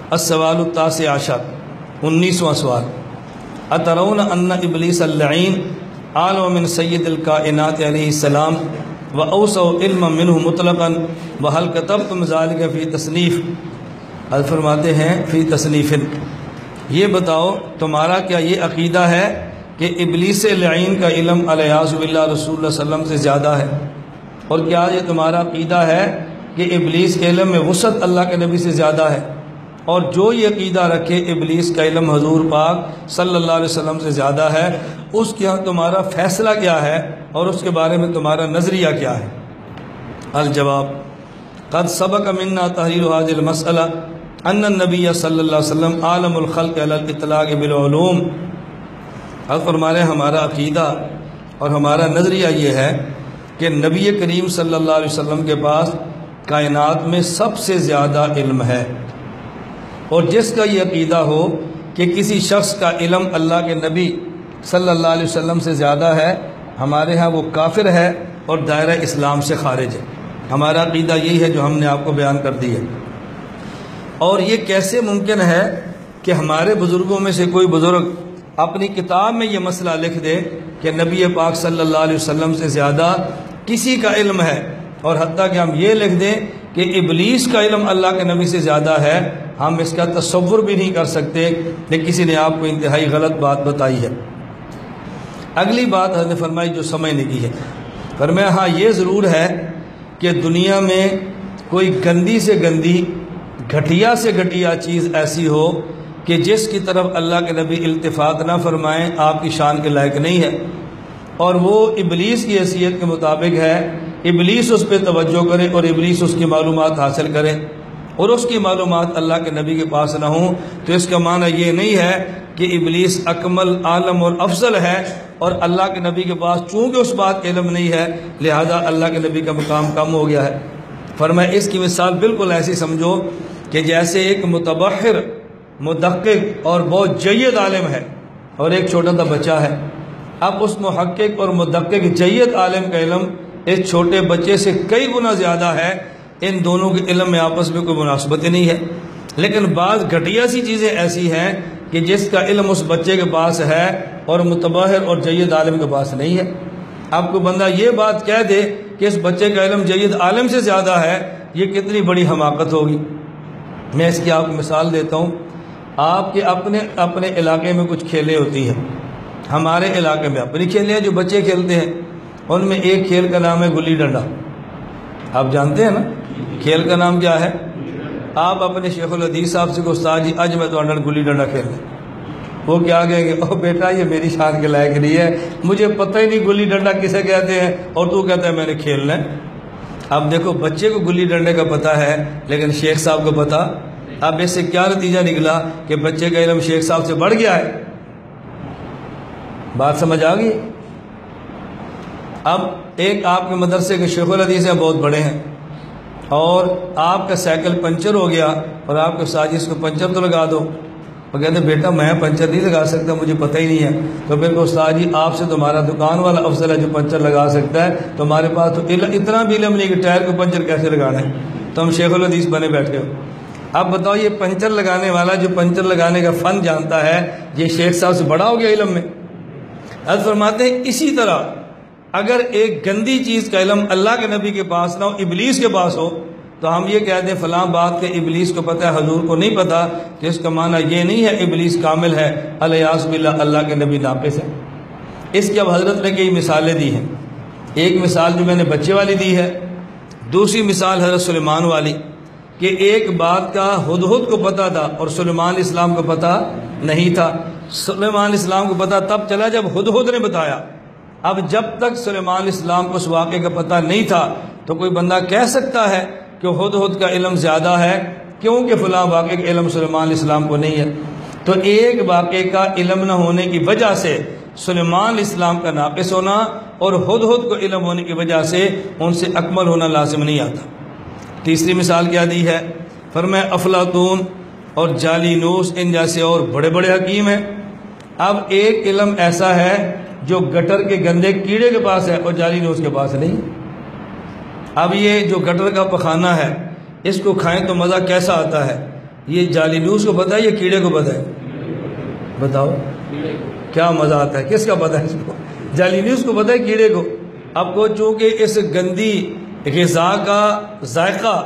السوال التاسع عشر، 19واں سوال، اترون ان ابلیس اللعین اعلم من سید الکائنات علیہ السلام واوسع علما منہ مطلقا وهل كتبتم ذلك فی تصنیف؟ حضرت فرماتے ہیں فی تصنیف، یہ بتاؤ تمہارا کیا یہ عقیدہ ہے کہ ابلیس لعین کا علم علیہ باللہ رسول اللہ صلی اللہ علیہ وسلم سے زیادہ ہے؟ اور کیا یہ تمہارا عقیدہ ہے کہ ابلیس کے علم میں وسعت اللہ کے نبی سے زیادہ ہے؟ اور جو یہ عقیدہ رکھے ابلیس کا علم حضور پاک صلی اللہ علیہ وسلم سے زیادہ ہے، اس کے ہاں تمہارا فیصلہ کیا ہے اور اس کے بارے میں تمہارا نظریہ کیا ہے؟ الجواب، قد سبق منا تحریر هذه المسئلہ ان النبی صلی اللہ علیہ وسلم عالم الخلق علی الاطلاق بالعلوم۔ حضرت فرما رہے ہیں ہمارا عقیدہ اور ہمارا نظریہ یہ ہے کہ نبی کریم صلی اللہ علیہ وسلم کے پاس کائنات میں سب سے زیادہ علم ہے، اور جس کا یہ عقیدہ ہو کہ کسی شخص کا علم اللہ کے نبی صلی اللہ علیہ وسلم سے زیادہ ہے، ہمارے ہاں وہ کافر ہے اور دائرہ اسلام سے خارج ہے۔ ہمارا عقیدہ یہی ہے جو ہم نے آپ کو بیان کر دی ہے۔ اور یہ کیسے ممکن ہے کہ ہمارے بزرگوں میں سے کوئی بزرگ اپنی کتاب میں یہ مسئلہ لکھ دے کہ نبی پاک صلی اللہ علیہ وسلم سے زیادہ کسی کا علم ہے، اور حتیٰ کہ ہم یہ لکھ دیں کہ ابلیس کا علم اللہ کے نبی سے زیادہ ہے؟ ہم اس کا تصور بھی نہیں کر سکتے کہ کسی نے آپ کو انتہائی غلط بات بتائی ہے۔ اگلی بات حضرت نے فرمائی جو سمجھنے کی ہے، فرمایا ہاں یہ ضرور ہے کہ دنیا میں کوئی گندی سے گندی، گھٹیا سے گھٹیا چیز ایسی ہو کہ جس کی طرف اللہ کے نبی التفات نہ فرمائیں، آپ کی شان کے لائق نہیں ہے، اور وہ ابلیس کی حیثیت کے مطابق ہے، ابلیس اس پہ توجہ کرے اور ابلیس اس کی معلومات حاصل کرے اور اس کی معلومات اللہ کے نبی کے پاس نہ ہوں، تو اس کا معنی یہ نہیں ہے کہ ابلیس اکمل، عالم اور افضل ہے، اور اللہ کے نبی کے پاس چونکہ اس بات کا علم نہیں ہے لہذا اللہ کے نبی کا مقام کم ہو گیا ہے۔ فرمایا اس کی مثال بالکل ایسی سمجھو کہ جیسے ایک متبحر، مدقق اور بہت جید عالم ہے اور ایک چھوٹا سا بچہ ہے۔ اب اس محقق اور مدقق جید عالم کا علم اس چھوٹے بچے سے کئی گنا زیادہ ہے، ان دونوں کے علم میں آپس میں کوئی مناسبت ہی نہیں ہے، لیکن بعض گھٹیا سی چیزیں ایسی ہیں کہ جس کا علم اس بچے کے پاس ہے اور متبحر اور جید عالم کے پاس نہیں ہے۔ اب کوئی بندہ یہ بات کہہ دے کہ اس بچے کا علم جید عالم سے زیادہ ہے، یہ کتنی بڑی حماقت ہوگی۔ میں اس کی آپ کو مثال دیتا ہوں۔ آپ کے اپنے علاقے میں کچھ کھیلیں ہوتی ہیں، ہمارے علاقے میں اپنی کھیلیں ہیں جو بچے کھیلتے ہیں، ان میں ایک کھیل کا نام ہے گلی ڈنڈا۔ آپ جانتے ہیں نا کھیل کا نام کیا ہے؟ آپ اپنے شیخ الحدیث صاحب سے کہ استاد جی اج میں تو گلی ڈنڈا کھیل رہا، وہ کیا کہیں گے؟ او بیٹا یہ میری شان کے لائق نہیں ہے، مجھے پتہ ہی نہیں گلی ڈنڈا کسے کہتے ہیں، اور تو کہتا ہے میں نے کھیلنا ہے۔ اب دیکھو بچے کو گلی ڈنڈے کا پتہ ہے لیکن شیخ صاحب کو پتہ۔ اب اس سے کیا نتیجہ نکلا کہ بچے کا علم شیخ صاحب سے بڑھ گیا ہے۔ بات سمجھ آ گئی؟ اب ایک آپ کے مدرسے کے شیخ الحدیث ہیں، بہت بڑے ہیں، اور آپ کا سائیکل پنچر ہو گیا اور آپ کے استاد جی اس کو پنچر تو لگا دو، وہ کہتے ہیں بیٹا میں پنچر نہیں لگا سکتا، مجھے پتہ ہی نہیں ہے۔ تو پھر استاد جی آپ سے تمہارا دکان والا افضل ہے جو پنچر لگا سکتا ہے، تمہارے پاس تو اتنا بھی علم نہیں کہ ٹائر کو پنچر کیسے لگانا ہے، تو ہم شیخ الحدیث بنے بیٹھے ہو۔ اب بتاؤ یہ پنچر لگانے والا جو پنچر لگانے کا فن جانتا ہے، یہ شیخ صاحب سے بڑا ہو گیا علم میں؟ حضرت فرماتے ہیں اسی طرح اگر ایک گندی چیز کا علم اللہ کے نبی کے پاس نہ ہو، ابلیس کے پاس ہو، تو ہم یہ کہتے ہیں فلاں بات کے ابلیس کو پتہ ہے حضور کو نہیں پتہ، تو اس کا معنی یہ نہیں ہے ابلیس کامل ہے، الیاذ باللہ اللہ کے نبی ناقص ہے۔ اس کی اب حضرت نے کئی مثالیں دی ہیں۔ ایک مثال جو میں نے بچے والی دی ہے، دوسری مثال حضرت سلیمان والی کہ ایک بات کا ہدہد کو پتہ تھا اور سلیمان علیہ السلام کو پتہ نہیں تھا۔ سلیمان علیہ السلام کو پتہ تب چلا جب ہدہد نے بتایا۔ اب جب تک سلیمان علیہ السلام کو اس واقعے کا پتہ نہیں تھا تو کوئی بندہ کہہ سکتا ہے کہ ہدہد کا علم زیادہ ہے کیونکہ فلاں واقعے کا علم سلیمان علیہ السلام کو نہیں ہے۔ تو ایک واقعے کا علم نہ ہونے کی وجہ سے سلیمان علیہ السلام کا ناقص ہونا اور ہدہد کو علم ہونے کی وجہ سے ان سے اکمل ہونا لازم نہیں آتا۔ تیسری مثال کیا دی ہے؟ فرمایا افلاطون اور جالینوس ان جیسے اور بڑے بڑے حکیم ہیں۔ اب ایک علم ایسا ہے جو گٹر کے گندے کیڑے کے پاس ہے اور جالینوس کے پاس نہیں۔ اب یہ جو گٹر کا پخانہ ہے اس کو کھائیں تو مزہ کیسا آتا ہے، یہ جالینوس کو پتہ ہے یا کیڑے کو پتہ ہے؟ بتاؤ کیا مزہ آتا ہے، کس کا پتہ ہے اس کو؟ جالینوس کو پتہ ہے کیڑے کو؟ اب کو چونکہ اس گندی غذا کا ذائقہ،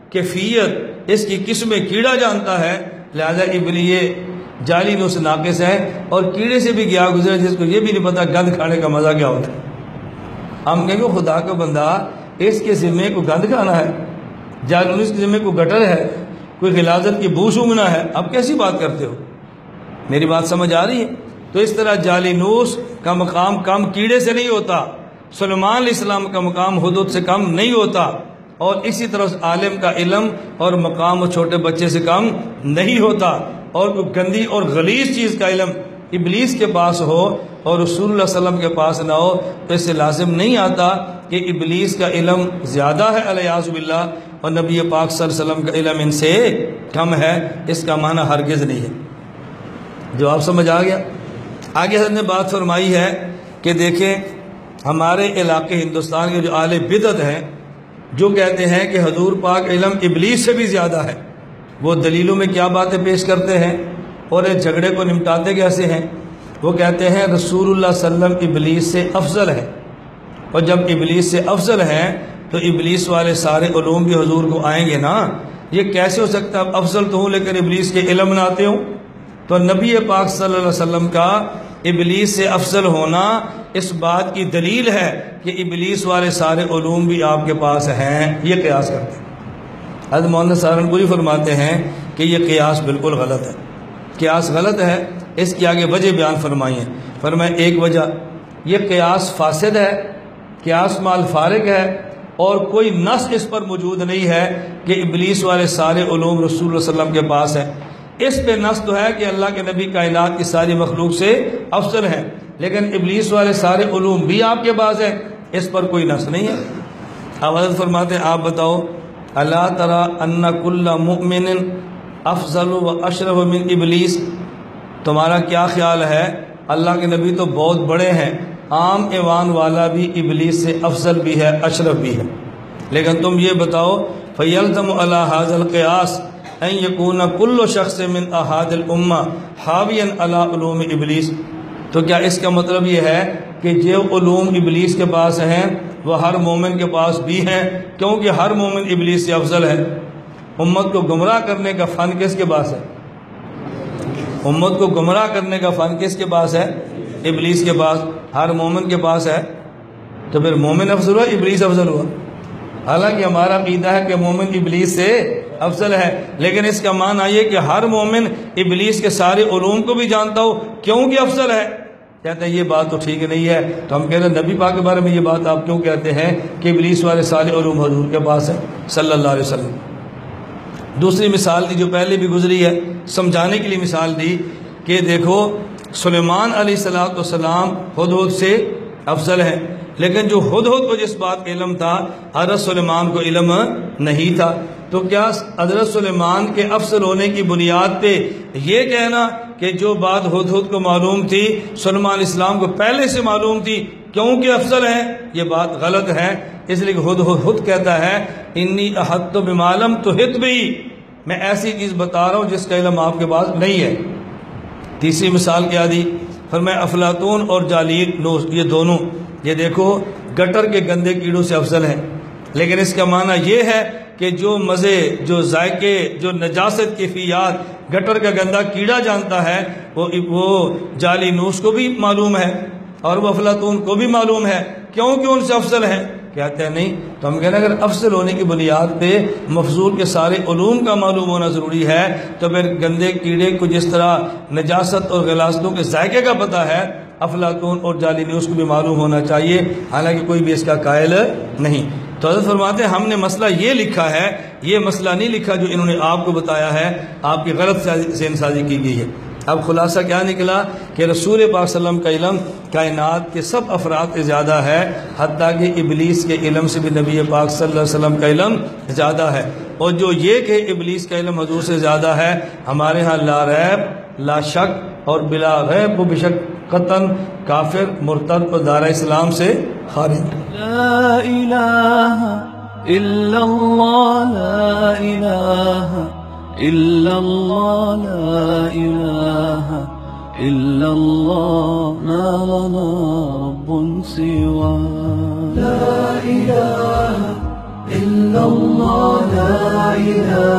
کیفیت، اس کی قسمیں کیڑا جانتا ہے، لہذا یہ جالینوس ناقص ہے، اور کیڑے سے بھی گیا گزرا جس کو یہ بھی نہیں پتہ گند کھانے کا مزہ کیا ہوتا ہے۔ ہم کہیں گے خدا کا بندہ، اس کے ذمے کو گند کھانا ہے، جالینوس کے ذمے کو گٹر ہے، کوئی غلاظت کی بو سونگھنا ہے، اب کیسی بات کرتے ہو؟ میری بات سمجھ آ رہی ہے؟ تو اس طرح جالینوس کا مقام کم کیڑے سے نہیں ہوتا، سلیمان علیہ السلام کا مقام حدود سے کم نہیں ہوتا، اور اسی طرح عالم کا علم اور مقام و چھوٹے بچے سے کم نہیں ہوتا، اور کوئی گندی اور غلیظ چیز کا علم ابلیس کے پاس ہو اور رسول اللہ صلی اللہ علیہ وسلم کے پاس نہ ہو تو اس سے لازم نہیں آتا کہ ابلیس کا علم زیادہ ہے علیہ باللہ اور نبی پاک صلی اللہ علیہ وسلم کا علم ان سے کم ہے، اس کا معنی ہرگز نہیں ہے۔ جواب سمجھ آ گیا؟ آگے حضرت نے بات فرمائی ہے کہ دیکھیں ہمارے علاقے ہندوستان کے جو اہل بدعت ہیں، جو کہتے ہیں کہ حضور پاک علم ابلیس سے بھی زیادہ ہے، وہ دلیلوں میں کیا باتیں پیش کرتے ہیں اور اس جھگڑے کو نمٹاتے کیسے ہیں؟ وہ کہتے ہیں رسول اللہ صلی اللہ علیہ وسلم ابلیس سے افضل ہے، اور جب ابلیس سے افضل ہیں تو ابلیس والے سارے علوم بھی حضور کو آئیں گے نا، یہ کیسے ہو سکتا ہے؟ افضل تو ہوں لیکن ابلیس کے علم نہ آتے ہوں۔ تو نبی پاک صلی اللہ علیہ وسلم کا ابلیس سے افضل ہونا اس بات کی دلیل ہے کہ ابلیس والے سارے علوم بھی آپ کے پاس ہیں، یہ قیاس کرتے ہیں۔ حضرت مولانا سہارنپوری فرماتے ہیں کہ یہ قیاس بالکل غلط ہے، قیاس غلط ہے، اس کی آگے وجہ بیان فرمائی ہے۔ فرمائے ایک وجہ یہ قیاس فاسد ہے، قیاس مال فارغ ہے، اور کوئی نص اس پر موجود نہیں ہے کہ ابلیس والے سارے علوم رسول اللہ صلی اللہ علیہ وسلم کے پاس ہیں۔ اس پہ نص تو ہے کہ اللہ کے نبی کائنات کی ساری مخلوق سے افضل ہیں، لیکن ابلیس والے سارے علوم بھی آپ کے پاس ہیں، اس پر کوئی نص نہیں ہے۔ اب حضرت فرماتے ہیں آپ بتاؤ الا تری ان کل مؤمن افضل و اشرف من ابلیس، تمہارا کیا خیال ہے؟ اللہ کے نبی تو بہت بڑے ہیں، عام ایوان والا بھی ابلیس سے افضل بھی ہے، اشرف بھی ہے، لیکن تم یہ بتاؤ فیلزم علی ھذا القیاس ان یکون کل شخص من احاد الامہ حاویا علی علوم ابلیس، تو کیا اس کا مطلب یہ ہے کہ جو علوم ابلیس کے پاس ہیں وہ ہر مومن کے پاس بھی ہیں؟ کیونکہ ہر مومن ابلیس سے افضل ہے۔ امت کو گمراہ کرنے کا فن کس کے پاس ہے؟ امت کو گمراہ کرنے کا فن کس کے پاس ہے؟ ابلیس کے پاس، ہر مومن کے پاس ہے، تو پھر مومن افضل ہوا ابلیس افضل ہوا؟ حالانکہ ہمارا عقیدہ ہے کہ مومن ابلیس سے افضل ہے، لیکن اس کا معنی یہ کہ ہر مومن ابلیس کے سارے علوم کو بھی جانتا ہو کیونکہ افضل ہے۔ کہتے ہیں یہ بات تو ٹھیک نہیں ہے، تو ہم کہتے ہیں نبی پاک کے بارے میں یہ بات آپ کیوں کہتے ہیں کہ ابلیس والے سارے علوم حضور کے پاس ہیں صلی اللہ علیہ وسلم؟ دوسری مثال دی جو پہلے بھی گزری ہے، سمجھانے کے لیے مثال دی کہ دیکھو سلیمان علیہ السلام ہدہد سے افضل ہے، لیکن جو ہدہد کو جس بات کا علم تھا حضرت سلیمان کو علم نہیں تھا، تو کیا حضرت سلیمان کے افضل ہونے کی بنیاد پہ یہ کہنا کہ جو بات ہدہد کو معلوم تھی سلیمان علیہ السلام کو پہلے سے معلوم تھی کیونکہ افضل ہے، یہ بات غلط ہے۔ اس لیے کہ ہدہد کہتا ہے انی احطت بما لم تحط بہ، میں ایسی چیز بتا رہا ہوں جس کا علم آپ کے پاس نہیں ہے۔ تیسری مثال کیا دی؟ فرمایا افلاطون اور جالینوس یہ دونوں، یہ دیکھو گٹر کے گندے کیڑوں سے افضل ہیں، لیکن اس کا معنی یہ ہے کہ جو مزے، جو ذائقے، جو نجاست کیفیات گٹر کا گندا کیڑا جانتا ہے وہ جالینوس کو بھی معلوم ہے اور وہ افلاطون کو بھی معلوم ہے، کیونکہ ان سے افضل ہے۔ کہتے ہیں نہیں، تو ہم کہتے ہیں اگر افضل ہونے کی بنیاد پہ مفضول کے سارے علوم کا معلوم ہونا ضروری ہے تو پھر گندے کیڑے کو جس طرح نجاست اور غلاظتوں کے ذائقے کا پتہ ہے افلاطون اور جالینوس کو بھی معلوم ہونا چاہیے، حالانکہ کوئی بھی اس کا قائل نہیں۔ تو حضرت فرماتے ہیں ہم نے مسئلہ یہ لکھا ہے، یہ مسئلہ نہیں لکھا جو انہوں نے آپ کو بتایا ہے، آپ کی غلط ذہن سازی کی گئی ہے۔ اب خلاصہ کیا نکلا کہ رسول پاک صلی اللہ علیہ وسلم کا علم کائنات کے سب افراد سے زیادہ ہے، حتیٰ کہ ابلیس کے علم سے بھی نبی پاک صلی اللہ علیہ وسلم کا علم زیادہ ہے، اور جو یہ کہ ابلیس کا علم حضور سے زیادہ ہے ہمارے ہاں لا ریب، لا شک اور بلا ریب و بشک قطعاً کافر، مرتد اور دارہ اسلام سے خارج۔ لا الہ الا اللہ، لا الہ إلا الله لا إله إلا الله ما لنا رب سوى لا إله إلا الله لا إله